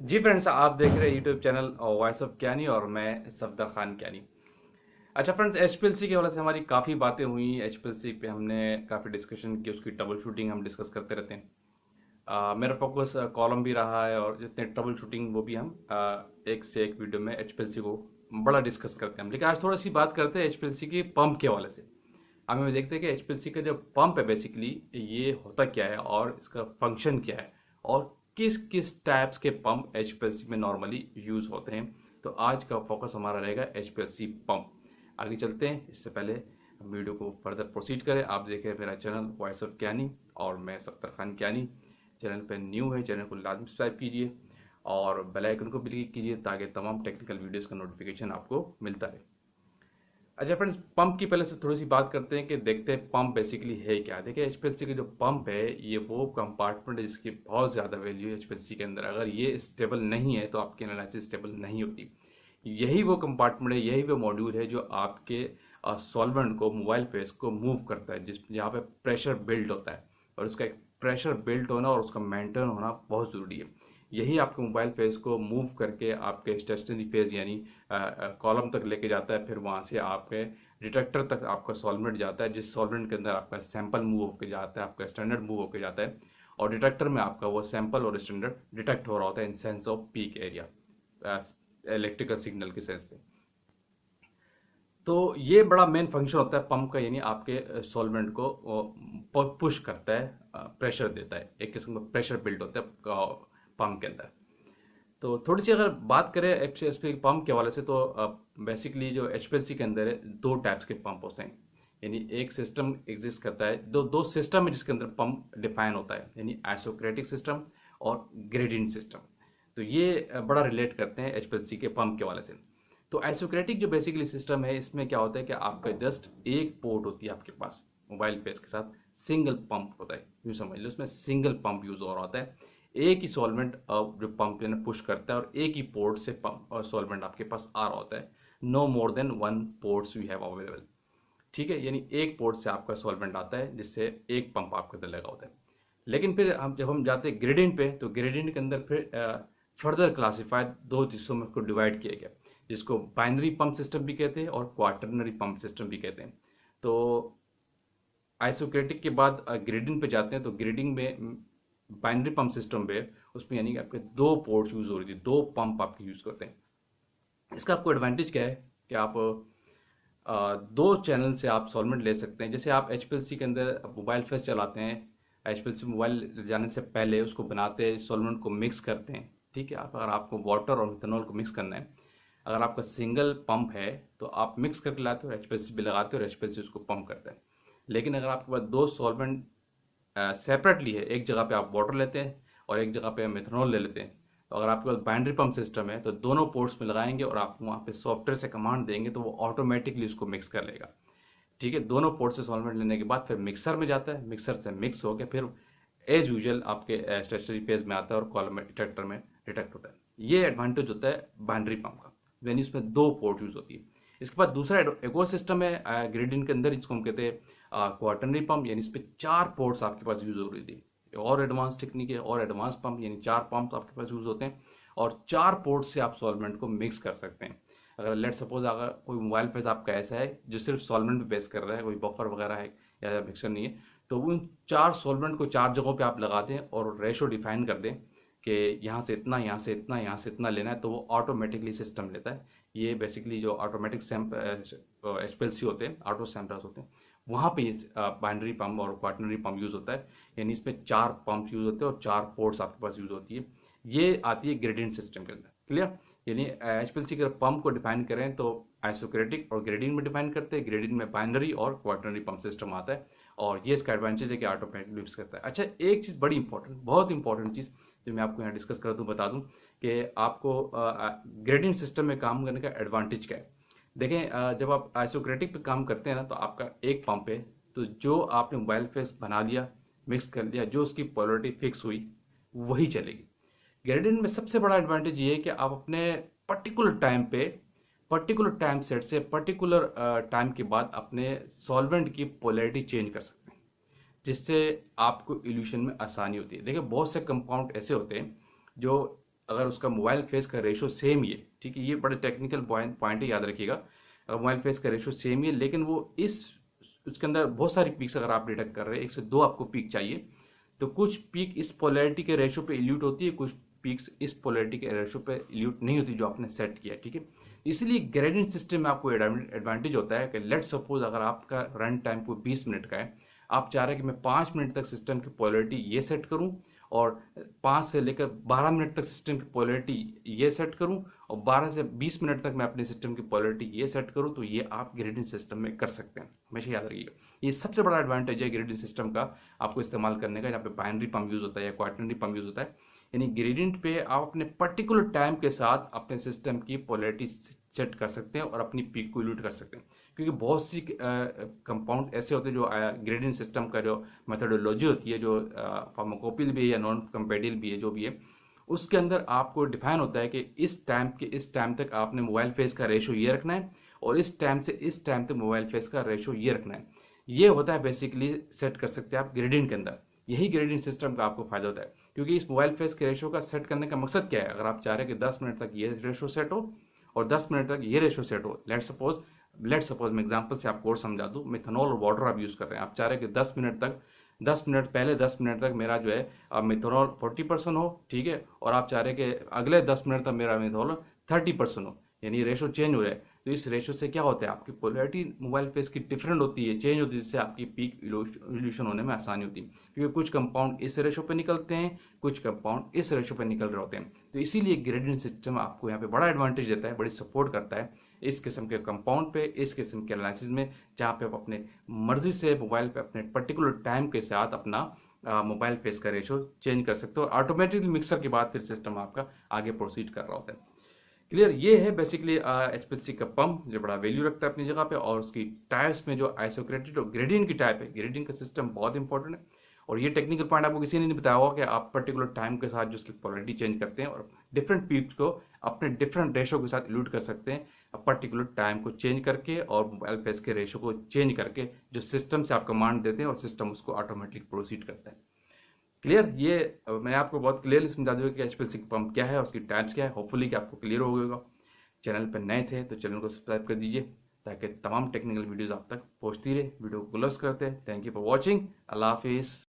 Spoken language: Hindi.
जी फ्रेंड्स, आप देख रहे हैं यूट्यूब चैनल वॉइस ऑफ ज्ञानी और मैं सफदर खान ज्ञानी। अच्छा फ्रेंड्स, एचपीएलसी के हवाले से हमारी काफ़ी बातें हुई। एचपीएलसी पे हमने काफ़ी डिस्कशन की, उसकी ट्रबल शूटिंग हम डिस्कस करते रहते हैं। मेरा फोकस कॉलम भी रहा है और जितने ट्रबल शूटिंग वो भी हम एक से एक वीडियो में एचपीएलसी को बड़ा डिस्कस करते हैं। लेकिन आज थोड़ी सी बात करते हैं एचपीएलसी की पंप के हवाले से। हमें देखते हैं कि एचपीएलसी का जो पंप है बेसिकली ये होता क्या है और इसका फंक्शन क्या है और किस किस टाइप्स के पंप एचपीएलसी में नॉर्मली यूज होते हैं। तो आज का फोकस हमारा रहेगा एचपीएलसी पंप। आगे चलते हैं, इससे पहले वीडियो को फर्दर प्रोसीड करें। आप देखें मेरा चैनल वॉइस ऑफ ज्ञानी और मैं सफ्तर खान ज्ञानी। चैनल पर न्यू है, चैनल को लाजमी सब्सक्राइब कीजिए और बेल आइकन को भी क्लिक कीजिए ताकि तमाम टेक्निकल वीडियोस का नोटिफिकेशन आपको मिलता रहे। अच्छा फ्रेंड्स, पंप की पहले से थोड़ी सी बात करते हैं कि देखते हैं पंप बेसिकली है क्या। देखिए एचपीएलसी का जो पंप है ये वो कंपार्टमेंट है जिसकी बहुत ज़्यादा वैल्यू है एचपीएलसी के अंदर। अगर ये स्टेबल नहीं है तो आपकी एनालिसिस स्टेबल नहीं होती। यही वो कंपार्टमेंट है, यही वो मॉड्यूल है जो आपके सॉल्वेंट को, मोबाइल फेस को मूव करता है, जिस जहाँ पे प्रेशर बिल्ड होता है। और उसका एक प्रेशर बिल्ड होना और उसका मेंटेन होना बहुत ज़रूरी है। यही आपके मोबाइल फेस को मूव करके आपके स्टेशनरी फेज यानी कॉलम तक लेके जाता है। फिर वहाँ से आपके डिटेक्टर तक आपका सॉल्वेंट जाता है, जिस सॉल्वेंट के अंदर आपका सैंपल मूव होकर जाता है, आपका स्टैंडर्ड मूव होकर जाता है। और डिटेक्टर में आपका वो सैंपल और स्टैंडर्ड डिटेक्ट हो रहा होता है in sense off peak area, electrical signal के सेंस पे। तो ये बड़ा मेन फंक्शन होता है पंप का, यानी आपके सॉल्वेंट को पुश करता है, प्रेशर देता है, एक किस्म का प्रेशर बिल्ड होता है पंप के अंदर। तो थोड़ी सी अगर बात करें एचपीएलसी पंप के हवाले से तो बेसिकली जो एचपीएलसी के अंदर है दो टाइप्स के पंप होते हैं। यानी एक सिस्टम एग्जिस्ट करता है, दो दो सिस्टम है जिसके अंदर पंप डिफाइन होता है, यानी आइसोक्रेटिक सिस्टम और ग्रेडियंट सिस्टम। तो ये बड़ा रिलेट करते हैं एचपीएलसी के पंप के हवाले से। तो आइसोक्रेटिक जो बेसिकली सिस्टम है इसमें क्या होता है कि आपका जस्ट एक पोर्ट होती है आपके पास मोबाइल फेस के साथ, सिंगल पंप होता है, यूँ समझ लो उसमें सिंगल पंप यूज हो रहा होता है। एक ही सॉल्वेंट जो पंप ने पुश करता है और एक ही पोर्ट से पंप और सॉल्वेंट आपके पास आ रहा होता है। No more than one ports we have available. ठीक है, यानी एक पोर्ट से आपका सॉल्वेंट आता है जिससे एक पंप आपके अंदर लगा होता है। लेकिन फिर हम जब हम जाते हैं ग्रेडियंट पे तो ग्रेडियंट के अंदर फिर फर्दर क्लासिफाइड दो हिस्सों में को डिवाइड किया गया, जिसको बाइनरी पंप सिस्टम भी कहते हैं और क्वार्टरनरी पंप सिस्टम भी कहते हैं। तो आइसोक्रेटिक के बाद ग्रेडिंग पे जाते हैं तो ग्रेडिंग में बाइनरी पंप सिस्टम पे उसमें यानी कि आपके दो पोर्ट्स यूज हो रही थी, दो पंप आपके यूज करते हैं। इसका आपको एडवांटेज क्या है कि आप दो चैनल से आप सॉल्वेंट ले सकते हैं। जैसे आप एचपीएलसी के अंदर मोबाइल फेस चलाते हैं, एचपीएलसी मोबाइल जाने से पहले उसको बनाते हैं, सॉल्वेंट को मिक्स करते हैं। ठीक है, आप अगर आपको वाटर और मिथेनॉल को मिक्स करना है, अगर आपका सिंगल पंप है तो आप मिक्स करके लाते हो, एचपीएलसी पे लगाते हो और एचपीएलसी उसको पंप करता है। लेकिन अगर आपके पास दो सॉल्वेंट सेपरेटली है, एक जगह पे आप वाटर लेते हैं और एक जगह पे मिथेनॉल ले लेते हैं, तो अगर आपके पास बाइनरी पंप सिस्टम है तो दोनों पोर्ट्स में लगाएंगे और आप वहाँ पे सॉफ्टवेयर से कमांड देंगे तो वो ऑटोमेटिकली उसको मिक्स कर लेगा। ठीक है, दोनों पोर्ट से सॉल्वेंट लेने के बाद फिर मिक्सर में जाता है, मिक्सर से मिक्स होकर फिर एज यूजल आपके स्टेशनरी फेज में आता है और कॉलम में डिटेक्टर में डिटेक्ट होता है। ये एडवांटेज होता है बाइनरी पंप का, यानी उसमें दो पोर्ट यूज होती है। इसके बाद दूसरा एक और सिस्टम है ग्रेडियंट के अंदर, जिसको हम कहते हैं क्वार्टरनरी पंप, यानी इस पे चार पोर्ट्स आपके पास यूज हो रही थी। और एडवांस टेक्निक है और एडवांस पंप, यानी चार पंप आपके पास यूज होते हैं और चार पोर्ट से आप सॉल्वेंट को मिक्स कर सकते हैं। अगर लेट सपोज अगर कोई मोबाइल फेस आपका ऐसा है जो सिर्फ सॉल्वेंट पे बेस कर रहा है, कोई बफर वगैरह है या मिक्सर नहीं है, तो उन चार सॉल्वेंट को चार जगहों पे आप लगा दें और रेशो डिफाइन कर दें कि यहाँ से इतना, यहाँ से इतना, यहाँ से इतना लेना है, तो वो ऑटोमेटिकली सिस्टम लेता है। ये बेसिकली जो ऑटोमेटिक एचपीएलसी होते हैं, ऑटो सैम्पलर्स होते हैं, वहाँ पे बाइनरी पंप और क्वार्टरनरी पंप यूज होता है। यानी इसमें चार पंप यूज होते हैं और चार पोर्ट्स आपके पास यूज होती है। ये आती है ग्रेडियंट सिस्टम के अंदर। क्लियर? यानी एचपीएलसी के पंप को डिफाइन करें तो आइसोक्रेटिक और ग्रेडियंट में डिफाइन करते हैं, ग्रेडियंट में बाइनरी और क्वार्टरनरी पंप सिस्टम आता है और ये इसका एडवांटेज है कि ऑटोमेटिक यूज करता है। अच्छा, एक चीज़ बड़ी इंपॉर्टेंट, बहुत इंपॉर्टेंट चीज़ जो मैं आपको यहाँ डिस्कस कर दूँ, बता दूँ कि आपको ग्रेडियंट सिस्टम में काम करने का एडवांटेज क्या है। देखें, जब आप आइसोक्रेटिक पे काम करते हैं ना तो आपका एक पंप है, तो जो आपने मोबाइल फेस बना लिया, मिक्स कर लिया, जो उसकी पोलरिटी फिक्स हुई वही चलेगी। ग्रेडियंट में सबसे बड़ा एडवांटेज ये है कि आप अपने पर्टिकुलर टाइम पे, पर्टिकुलर टाइम सेट से पर्टिकुलर टाइम के बाद अपने सॉल्वेंट की पोलैरिटी चेंज कर सकते हैं, जिससे आपको इल्यूशन में आसानी होती है। देखिए बहुत से कंपाउंड ऐसे होते हैं जो अगर उसका मोबाइल फेस का रेशो सेम ही है, ठीक है, ये बड़े टेक्निकल पॉइंट है, याद रखिएगा। अगर मोबाइल फेस का रेशो सेम ही है लेकिन वो इस उसके अंदर बहुत सारी पीक्स अगर आप डिटेक्ट कर रहे हैं, 1 से 2 आपको पीक चाहिए, तो कुछ पीक इस पोलैरिटी के रेशो पे इल्यूट होती है, कुछ पीक्स इस पोलैरिटी के रेशो पे इल्यूट नहीं होती जो आपने सेट किया, ठीक है। इसलिए ग्रेडियंट सिस्टम में आपको एडवांटेज होता है कि लेट सपोज अगर आपका रन टाइम कोई 20 मिनट का है, आप चाह रहे हैं कि मैं 5 मिनट तक सिस्टम की पोलैरिटी ये सेट करूं और 5 से लेकर 12 मिनट तक सिस्टम की पोलैरिटी ये सेट करूं और 12 से 20 मिनट तक मैं अपने सिस्टम की पोलैरिटी ये सेट करूं, तो ये आप ग्रेडियंट सिस्टम में कर सकते हैं, हमेशा याद रखिएगा। ये सबसे बड़ा एडवांटेज है ग्रेडियंट सिस्टम का आपको इस्तेमाल करने का, जहाँ पे बाइनरी पम्प यूज होता है या क्वाटरनरी पम्प यूज होता है। यानी ग्रेडियंट पे आप अपने पर्टिकुलर टाइम के साथ अपने सिस्टम की पोलैरिटी सेट कर सकते हैं और अपनी पीक को इल्यूट कर सकते हैं, क्योंकि बहुत सी कंपाउंड ऐसे होते हैं जो ग्रेडियंट सिस्टम का जो मेथोडोलॉजी होती है, जो फार्माकोपिल भी है या नॉन कंपेटिल भी है, जो भी है, उसके अंदर आपको डिफाइन होता है कि इस टाइम तक आपने मोबाइल फेस का रेशो ये रखना है और इस टाइम से इस टाइम तक मोबाइल फेस का रेशो ये रखना है। ये होता है बेसिकली सेट कर सकते हैं आप ग्रेडियंट के अंदर। यही ग्रेडियंट सिस्टम का आपको फायदा होता है, क्योंकि इस मोबाइल फेस के रेशो का सेट करने का मकसद क्या है। अगर आप चाह रहे हैं कि 10 मिनट तक ये रेशो सेट हो और 10 मिनट तक ये रेशो सेट हो, लेट सपोज मैं एग्जांपल से आपको और समझा दूं, मिथेनॉल और वाटर आप यूज कर रहे हैं, आप चाह रहे हैं कि 10 मिनट पहले 10 मिनट तक मेरा जो है मिथेनॉल 40% हो, ठीक है, और आप चाह रहे हैं कि अगले 10 मिनट तक मेरा मिथेनॉल 30% हो, यानी रेशो चेंज हो रहा है। तो इस रेशो से क्या होता है, आपकी पोलैरिटी मोबाइल फेस की डिफरेंट होती है, चेंज होती है, जिससे आपकी पीक इल्यूशन होने में आसानी होती है, क्योंकि कुछ कंपाउंड इस रेशो पे निकलते हैं, कुछ कंपाउंड इस रेशो पे निकल रहे होते हैं। तो इसीलिए ग्रेडियंट सिस्टम आपको यहाँ पे बड़ा एडवांटेज देता है, बड़ी सपोर्ट करता है इस किस्म के कंपाउंड पे, इस किस्म के एनालिसिस में, जहाँ पे आप अपने मर्जी से मोबाइल पे अपने पर्टिकुलर टाइम के साथ अपना मोबाइल फेस का रेशो चेंज कर सकते हो और ऑटोमेटिकली मिक्सर के बाद फिर सिस्टम आपका आगे प्रोसीड कर रहा होता है। क्लियर, ये है बेसिकली एचपीएलसी का पंप जो बड़ा वैल्यू रखता है अपनी जगह पे, और उसकी टाइप्स में जो आइसोक्रेटेड और ग्रेडियंट की टाइप है, ग्रेडियंट का सिस्टम बहुत इंपॉर्टेंट है। और ये टेक्निकल पॉइंट आपको किसी ने नहीं बताया होगा कि आप पर्टिकुलर टाइम के साथ जो उसकी पोलैरिटी चेंज करते हैं और डिफरेंट पीक्स को अपने डिफरेंट रेशो के साथ इल्यूट कर सकते हैं पर्टिकुलर टाइम को चेंज करके और मोबाइल फेस के रेशो को चेंज करके, जो सिस्टम से आप कमांड देते हैं और सिस्टम उसको ऑटोमेटिक प्रोसीड करता है। क्लियर, ये मैंने आपको बहुत क्लियरली समझा दिया कि एचपीएलसी पंप क्या है और उसकी टाइप्स क्या है। होपफुली कि आपको क्लियर हो गया। चैनल पर नए थे तो चैनल को सब्सक्राइब कर दीजिए ताकि तमाम टेक्निकल वीडियोस आप तक पहुंचती रहे। वीडियो को क्लोज करते हैं। Thank you for watching. अल्लाह हाफिज़।